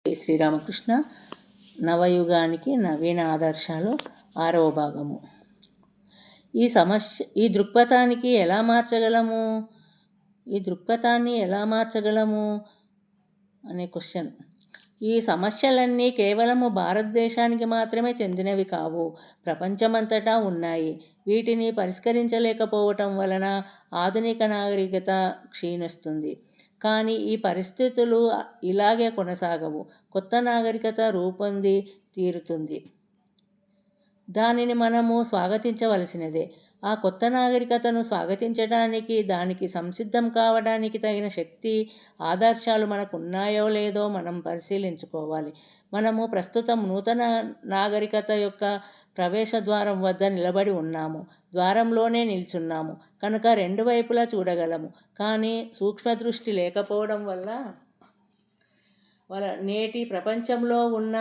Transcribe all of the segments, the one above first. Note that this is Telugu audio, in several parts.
శ్రీరామకృష్ణ నవయుగానికి నవీన ఆదర్శాలు 6వ భాగము. ఈ దృక్పథాన్ని ఎలా మార్చగలము అనే క్వశ్చన్. ఈ సమస్యలన్నీ కేవలము భారతదేశానికి మాత్రమే చెందినవి కావు, ప్రపంచమంతటా ఉన్నాయి. వీటిని పరిష్కరించలేకపోవటం వలన ఆధునిక నాగరికత క్షీణిస్తుంది. కానీ ఈ పరిస్థితులు ఇలాగే కొనసాగవు. కొత్త నాగరికత రూపొంది తీరుతుంది. దానిని మనము స్వాగతించవలసినదే. ఆ కొత్త నాగరికతను స్వాగతించడానికి, దానికి సంసిద్ధం కావడానికి తగిన శక్తి, ఆదర్శాలు మనకు ఉన్నాయో లేదో మనం పరిశీలించుకోవాలి. మనము ప్రస్తుతం నూతన నాగరికత యొక్క ప్రవేశ ద్వారం వద్ద నిలబడి ఉన్నాము. ద్వారంలోనే నిల్చున్నాము కనుక రెండు వైపులా చూడగలము. కానీ సూక్ష్మదృష్టి లేకపోవడం వల్ల నేటి ప్రపంచంలో ఉన్న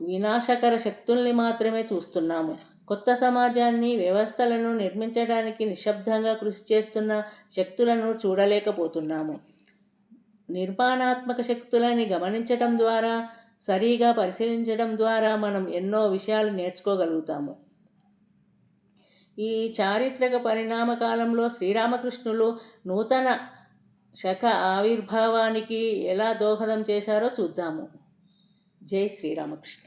వినాశకర శక్తుల్ని మాత్రమే చూస్తున్నాము. కొత్త సమాజాన్ని, వ్యవస్థలను నిర్మించడానికి నిశ్శబ్దంగా కృషి చేస్తున్న శక్తులను చూడలేకపోతున్నాము. నిర్మాణాత్మక శక్తులని గమనించటం ద్వారా, సరిగా పరిశీలించడం ద్వారా మనం ఎన్నో విషయాలు నేర్చుకోగలుగుతాము. ఈ చారిత్రక పరిణామ కాలంలో శ్రీరామకృష్ణులు నూతన శక ఆవిర్భావానికి ఎలా దోహదం చేశారో చూద్దాము. జై శ్రీరామకృష్ణ.